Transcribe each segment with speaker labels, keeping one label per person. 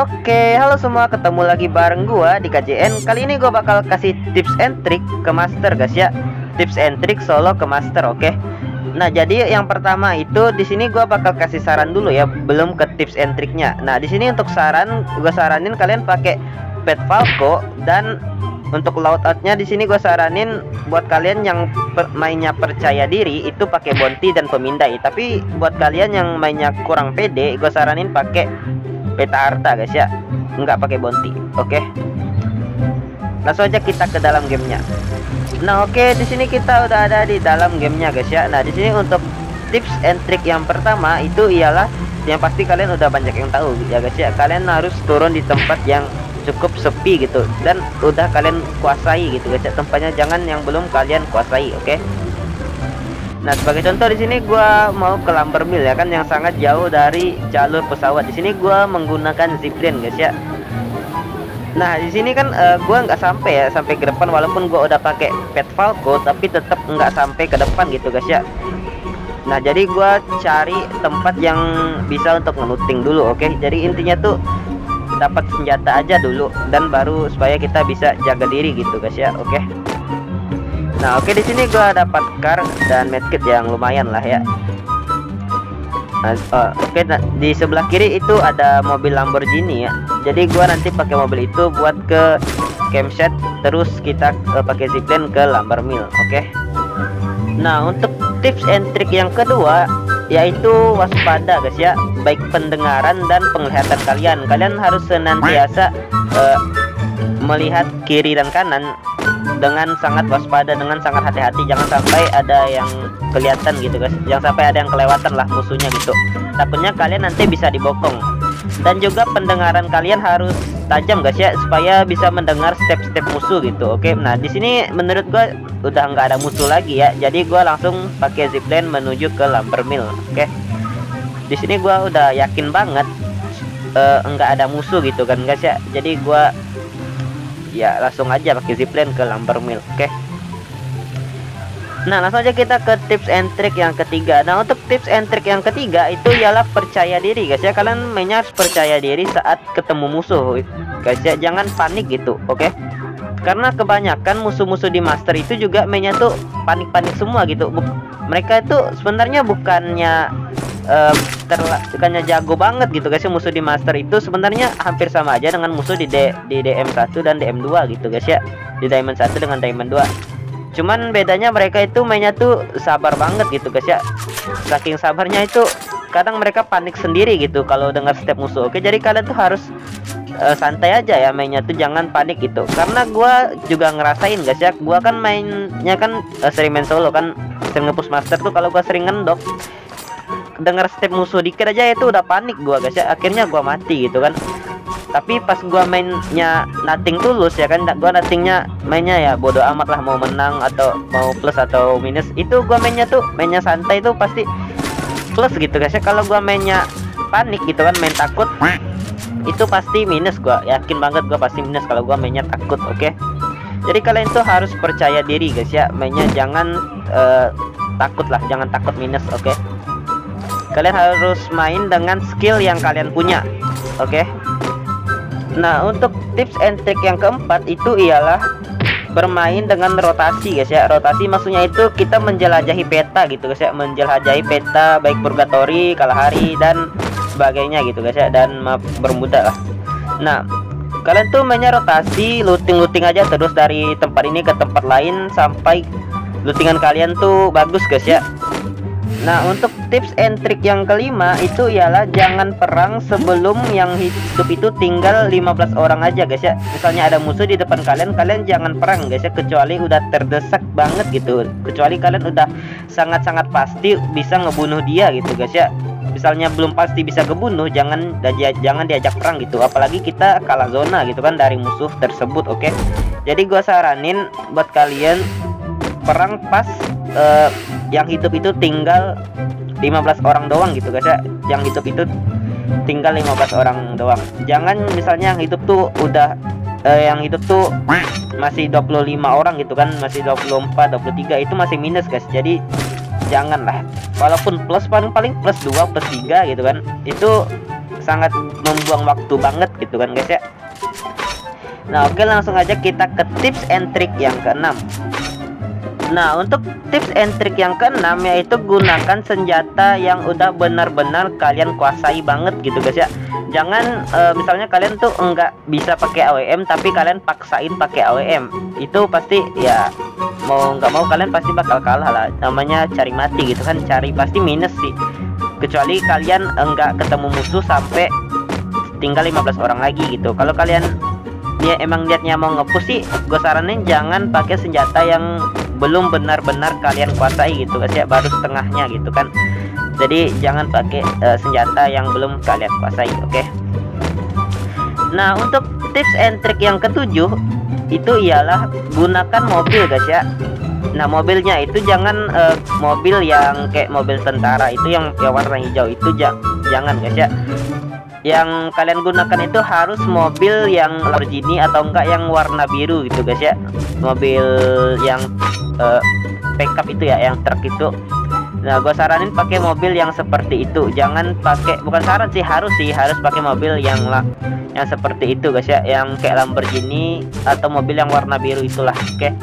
Speaker 1: Oke, halo semua, ketemu lagi bareng gua di KJN. Kali ini gua bakal kasih tips and trick ke master, guys ya. Tips and trick solo ke master, oke. Nah, jadi yang pertama itu di sini gua bakal kasih saran dulu ya, belum ke tips and tricknya. Nah, di sini untuk saran, gua saranin kalian pakai Pet Falco, dan untuk loadoutnya di sini gue saranin buat kalian yang mainnya percaya diri itu pakai bounty dan pemindai. Tapi buat kalian yang mainnya kurang pede, gue saranin pakai peta harta, guys ya, nggak pakai bounty. Oke. Langsung aja kita ke dalam gamenya. Nah, oke, di sini kita udah ada di dalam gamenya, guys ya. Nah, di sini untuk tips and trick yang pertama itu ialah yang pasti kalian udah banyak yang tahu ya, guys ya. Kalian harus turun di tempat yang cukup sepi gitu dan udah kalian kuasai gitu, guys ya, tempatnya. Jangan yang belum kalian kuasai, oke. Nah, sebagai contoh di sini gua mau ke Lumber Mill ya kan, yang sangat jauh dari jalur pesawat. Di sini gua menggunakan zipline, guys ya. Nah, di sini kan gua nggak sampai ke depan, walaupun gua udah pakai Pet Falco, tapi tetap nggak sampai ke depan gitu, guys ya. Nah, jadi gua cari tempat yang bisa untuk ngeluting dulu, oke. Jadi intinya tuh dapat senjata aja dulu, dan baru supaya kita bisa jaga diri gitu, guys ya, oke. Nah, oke, di sini gua dapat car dan medkit yang lumayan lah ya. Nah, oke, nah, di sebelah kiri itu ada mobil Lamborghini ya. Jadi gua nanti pakai mobil itu buat ke campsite, terus kita pakai zipline ke Lumber Mill, oke. Nah, untuk tips and trick yang kedua yaitu waspada, guys ya, baik pendengaran dan penglihatan kalian. Kalian harus senantiasa melihat kiri dan kanan dengan sangat waspada, dengan sangat hati-hati. Jangan sampai ada yang kelihatan gitu, guys. Jangan sampai ada yang kelewatan lah musuhnya gitu. Takutnya kalian nanti bisa dibokong. Dan juga pendengaran kalian harus tajam, guys ya, supaya bisa mendengar step-step musuh gitu, oke. Nah, di sini menurut gua udah nggak ada musuh lagi ya, jadi gua langsung pakai zipline menuju ke Lumber Mill, oke. Di sini gua udah yakin banget nggak ada musuh gitu kan, guys ya. Jadi gua ya langsung aja pakai zipline ke Lumber Mill, oke. Nah, langsung aja kita ke tips and trick yang ketiga. Nah, untuk tips and trick yang ketiga itu ialah percaya diri, guys ya. Kalian mainnya harus percaya diri saat ketemu musuh, guys ya. Jangan panik gitu, oke. Karena kebanyakan musuh-musuh di master itu juga mainnya tuh panik-panik semua gitu. Mereka itu sebenarnya bukannya jago banget gitu, guys ya. Musuh di master itu sebenarnya hampir sama aja dengan musuh di DM1 dan DM2 gitu, guys ya. Di Diamond 1 dengan Diamond 2. Cuman bedanya mereka itu mainnya tuh sabar banget gitu, guys ya. Saking sabarnya itu kadang mereka panik sendiri gitu kalau dengar step musuh, oke. Jadi kalian tuh harus santai aja ya mainnya tuh, jangan panik gitu. Karena gua juga ngerasain, guys ya. Gua kan mainnya kan sering main solo kan, sering nge-push master tuh. Kalau gua sering ngendok, dengar step musuh dikit aja itu udah panik gua, guys ya. Akhirnya gua mati gitu kan. Tapi pas gua mainnya nothing tulus ya kan, gua nothingnya mainnya ya bodo amat lah, mau menang atau mau plus atau minus, itu gua mainnya santai tuh pasti plus gitu, guys ya. Kalau gua mainnya panik gitu kan, main takut, itu pasti minus. Gua yakin banget gua pasti minus kalau gua mainnya takut, oke. Jadi kalian tuh harus percaya diri, guys ya. Mainnya jangan takut lah, jangan takut minus, oke. Kalian harus main dengan skill yang kalian punya, oke. Nah, untuk tips and trick yang keempat itu ialah bermain dengan rotasi, guys ya. Rotasi maksudnya itu kita menjelajahi peta gitu, guys ya. Menjelajahi peta baik Purgatory, Kalahari dan sebagainya gitu, guys ya. Dan Bermuda lah. Nah, kalian tuh mainnya rotasi, looting aja terus dari tempat ini ke tempat lain sampai lootingan kalian tuh bagus, guys ya. Nah, untuk tips and trick yang kelima itu ialah jangan perang sebelum yang hidup itu tinggal 15 orang aja, guys ya. Misalnya ada musuh di depan kalian, kalian jangan perang, guys ya, kecuali udah terdesak banget gitu. Kecuali kalian udah sangat-sangat pasti bisa ngebunuh dia gitu, guys ya. Misalnya belum pasti bisa kebunuh, jangan diajak perang gitu. Apalagi kita kalah zona gitu kan dari musuh tersebut, oke. Jadi gua saranin buat kalian perang pas yang hidup itu tinggal 15 orang doang gitu, guys ya. Yang hidup itu tinggal 15 orang doang. Jangan misalnya yang hidup tuh udah yang hidup tuh masih 25 orang gitu kan, masih 24, 23, itu masih minus, guys. Jadi janganlah. Walaupun plus paling plus 2 plus 3 gitu kan, itu sangat membuang waktu banget gitu kan guys ya. Nah oke, langsung aja kita ke tips and trick yang keenam. Nah untuk tips and trick yang keenam yaitu gunakan senjata yang udah benar-benar kalian kuasai banget gitu guys ya. Jangan misalnya kalian tuh enggak bisa pakai AWM tapi kalian paksain pakai AWM, itu pasti ya mau nggak mau kalian pasti bakal kalah lah. Namanya cari mati gitu kan, cari pasti minus sih. Kecuali kalian enggak ketemu musuh sampai tinggal 15 orang lagi gitu. Kalau kalian dia emang niatnya mau ngepush sih, gue saranin jangan pakai senjata yang belum benar-benar kalian kuasai gitu guys ya, baru setengahnya gitu kan. Jadi jangan pakai senjata yang belum kalian kuasai, oke? Nah untuk tips and trick yang ketujuh itu ialah gunakan mobil guys ya. Nah mobilnya itu jangan mobil yang kayak mobil tentara itu yang warna hijau itu jangan guys ya. Yang kalian gunakan itu harus mobil yang Lamborghini atau enggak yang warna biru gitu guys ya. Mobil yang pickup itu ya, yang truk itu. Nah gue saranin pakai mobil yang seperti itu. Jangan pakai, bukan saran sih, harus pakai mobil yang seperti itu guys ya, yang kayak Lamborghini atau mobil yang warna biru itulah, oke?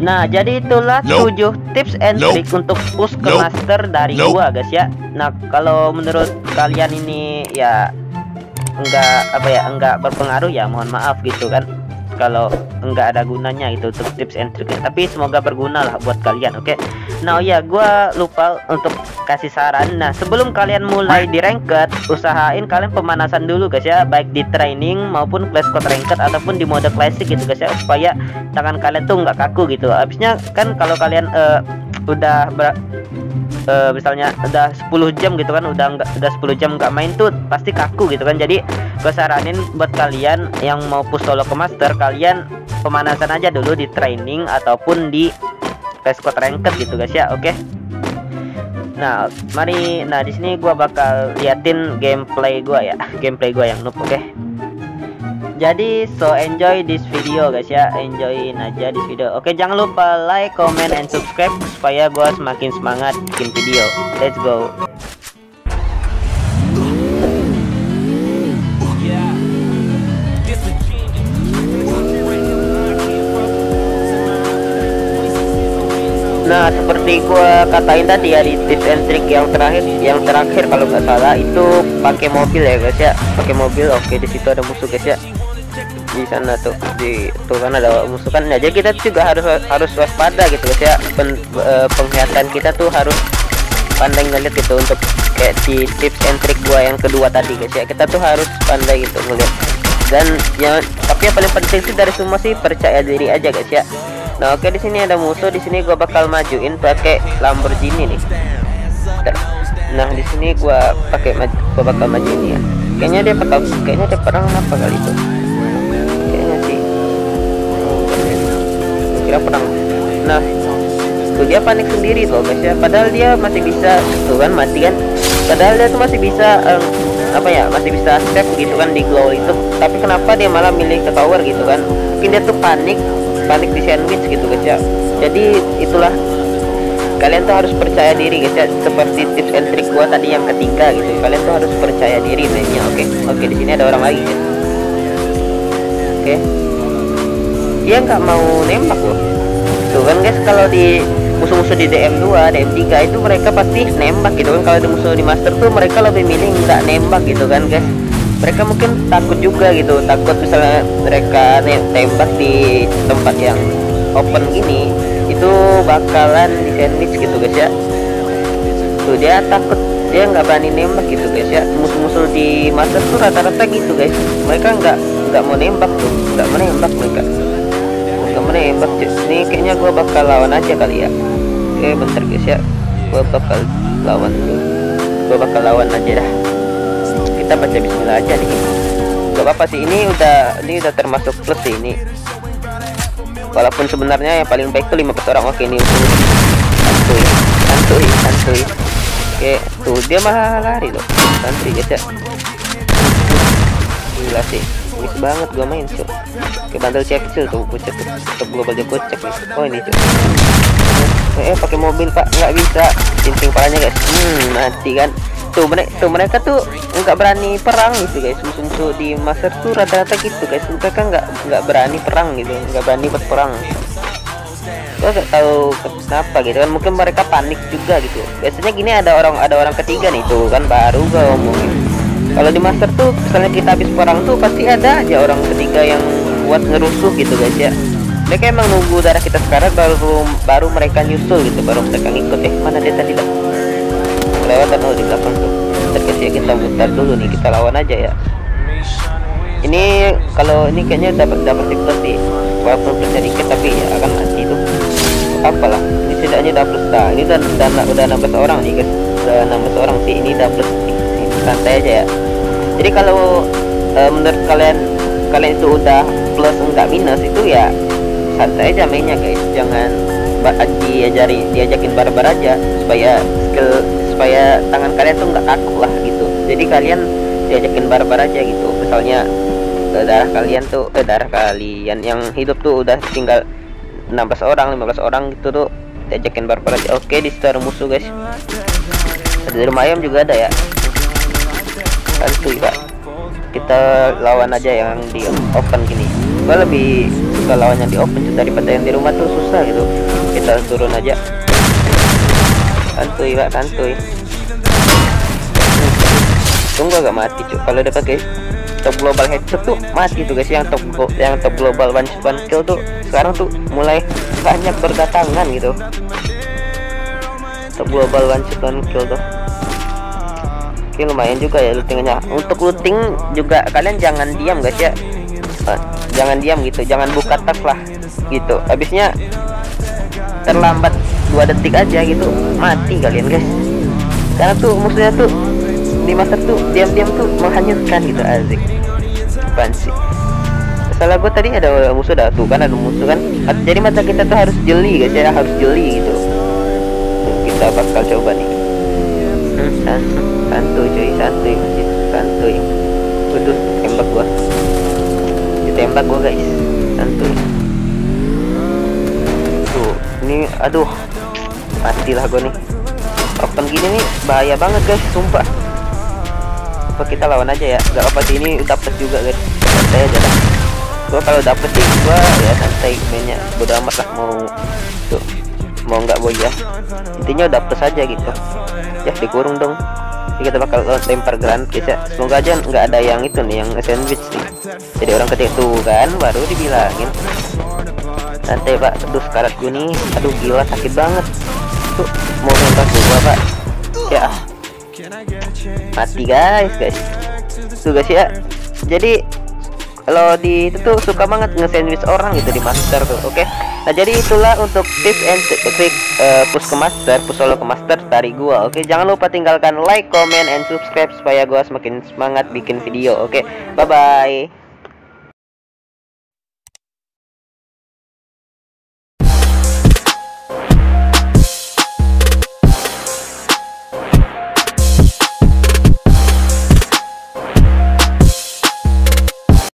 Speaker 1: Nah jadi itulah 7 tips and trick untuk push ke master dari gua guys ya. Nah kalau menurut kalian ini ya enggak berpengaruh ya mohon maaf gitu kan, kalau enggak ada gunanya itu untuk tips and trick, tapi semoga berguna lah buat kalian, oke? Nah ya gua lupa untuk kasih saran. Nah sebelum kalian mulai di ranked, usahain kalian pemanasan dulu guys ya, baik di training maupun clash squad ranked ataupun di mode classic gitu guys ya, supaya tangan kalian tuh nggak kaku gitu. Habisnya kan kalau kalian misalnya udah 10 jam gitu kan, udah 10 jam nggak main tuh pasti kaku gitu kan. Jadi gue saranin buat kalian yang mau push solo ke master, kalian pemanasan aja dulu di training ataupun di clash squad ranked gitu guys ya, oke? Nah mari, nah di sini gue bakal liatin gameplay gue ya, gameplay gue yang noob, oke? Jadi so enjoy this video guys ya, enjoyin aja this video. Oke, jangan lupa like, comment, and subscribe supaya gua semakin semangat bikin video. Let's go. Nah seperti gua katain tadi ya di tips and trick yang terakhir kalau nggak salah itu pakai mobil ya guys ya, pakai mobil. Oke, di situ ada musuh guys ya, di sana tuh kan ada musuh kan. Nah, jadi kita juga harus waspada gitu guys ya. Penglihatan kita tuh harus pandai ngeliat gitu, untuk kayak di tips and trick gua yang kedua tadi guys ya, kita tuh harus pandai gitu ngeliat. Dan ya, tapi yang paling penting sih dari semua sih percaya diri aja guys ya. Nah oke, di sini ada musuh, di sini gua bakal majuin pakai Lamborghini nih. Nah di sini gua bakal majuin ya. Kayaknya dia perang apa kali itu? Kayaknya sih. Kira perang. Nah, tuh dia panik sendiri tuh guys ya. Padahal dia masih bisa, tuh kan mati kan. Padahal dia tuh masih bisa masih bisa save gitu kan di glow itu. Tapi kenapa dia malah milih ke tower gitu kan? Mungkin dia tuh panik di sandwich gitu guys ya. Jadi itulah, kalian tuh harus percaya diri guys ya, seperti tips and trick gua tadi yang ketiga gitu. Kalian tuh harus percaya diri mainnya, oke? Di sini ada orang lagi ya. Oke. Dia nggak mau nembak loh. Tuh kan guys, kalau di musuh-musuh di DM2, DM3 itu mereka pasti nembak gitu kan. Kalau di musuh di master tuh mereka lebih milih nggak nembak gitu kan guys. Mereka mungkin takut juga gitu, takut misalnya mereka tembak di tempat yang open gini, itu bakalan di sandwich gitu guys ya. Tuh dia takut, dia nggak berani nembak gitu guys ya. Musuh-musuh di master tuh rata-rata gitu guys, mereka nggak mau nembak tuh, nggak menembak mereka, nggak menembak. Ini kayaknya gue bakal lawan aja kali ya. Oke bentar guys ya, gue bakal lawan aja dah. Kita baca bismillah aja nih. Gak apa-apa sih, ini udah termasuk plus sih ini. Walaupun sebenarnya yang paling baik tuh 15 orang. Oke, ini santuy. Oke, tuh dia malah lari loh. Santuy guys ya. Gila sih, miss banget gua main cuy. Oke, bandel cek kecil tuh, kocek tuh. Global jago cek nih. Oh ini cuy. Pakai mobil pak, nggak bisa. Cincin parahnya guys. Mati kan. mereka tuh nggak berani perang gitu guys. Musuh di master tuh rata-rata gitu guys, mereka nggak berani perang gitu, nggak berani berperang. Gua nggak tahu kenapa gitu kan, mungkin mereka panik juga gitu. Biasanya gini ada orang ketiga nih tuh kan, baru gua ngomongin. Kalau di master tuh misalnya kita habis perang tuh pasti ada aja orang ketiga yang buat ngerusuh gitu guys ya. Mereka emang nunggu darah kita sekarang baru mereka nyusul gitu, baru mereka ngikut. Mana dia tadi dah kelewatan? Oh, di belakang tuh. Terus ya kita mutar dulu nih, kita lawan aja ya. Ini kalau ini kayaknya dapat plus sih, walaupun plus sedikit tapi ya akan mati tuh. Apalah, ini setidaknya udah plus. Nah, ini udah 16 orang nih guys, udah 16 orang sih, ini udah plus nih. Santai aja ya. Jadi kalau menurut kalian itu udah plus enggak minus itu ya santai aja mainnya guys, jangan diajakin barbar aja supaya tangan kalian tuh nggak kaku lah gitu. Jadi kalian diajakin barbar aja gitu, misalnya darah kalian yang hidup tuh udah tinggal 16 orang 15 orang gitu tuh, diajakin barbar aja. Oke, di sekitar musuh guys, di rumah ayam juga ada ya. Santuy pak, kita lawan aja yang di open gini. Gua lebih suka lawan yang di open daripada yang di rumah tuh susah gitu. Kita turun aja. Santuy pak, santuy. Tunggu agak mati cuy. Kalau udah pakai top global headshot tuh mati tuh guys. Yang top global one kill tuh sekarang tuh mulai banyak berdatangan gitu. Top global one kill tuh. Oke, lumayan juga ya lootingannya. Untuk looting juga kalian jangan diam guys ya. Jangan diam gitu, jangan buka tas lah gitu. Habisnya terlambat 2 detik aja gitu mati kalian guys. Karena tuh musuhnya tuh di master tuh diam-diam tuh menghanyutkan gitu. Azik pansi. Salah gue tadi ada musuh dah tuh kan, ada musuh kan. Jadi mata kita tuh harus jeli guys ya, harus jeli gitu. Kita bakal coba nih. Santuy cuy, santuy. Waduh, ditembak gua guys, santuy. Tuh, ini aduh, matilah gua nih. Open gini nih bahaya banget guys, sumpah. Apa kita lawan aja ya? Gak apa sih, ini dapet juga guys. Santai aja lah. Gua kalau dapet sih gua ya santai mainnya. Bodo amat lah mau nggak boy ya. Intinya udah plus aja gitu. Ya dikurung dong. Jadi kita bakal lempar granat guys ya. Semoga aja nggak ada yang itu nih, yang sandwich nih. Jadi orang ketiga tuh kan baru dibilangin. Santai pak. Aduh karat gue nih. Aduh gila sakit banget. Tuh mau nembak gua pak. Ya mati guys. Tuh guys ya. Jadi kalau di itu tuh suka banget nge-sandwich orang gitu di master tuh. Oke. Nah jadi itulah untuk tips and trick push solo ke master dari gua. Oke, jangan lupa tinggalkan like, comment, and subscribe supaya gua semakin semangat bikin video. Oke, bye bye.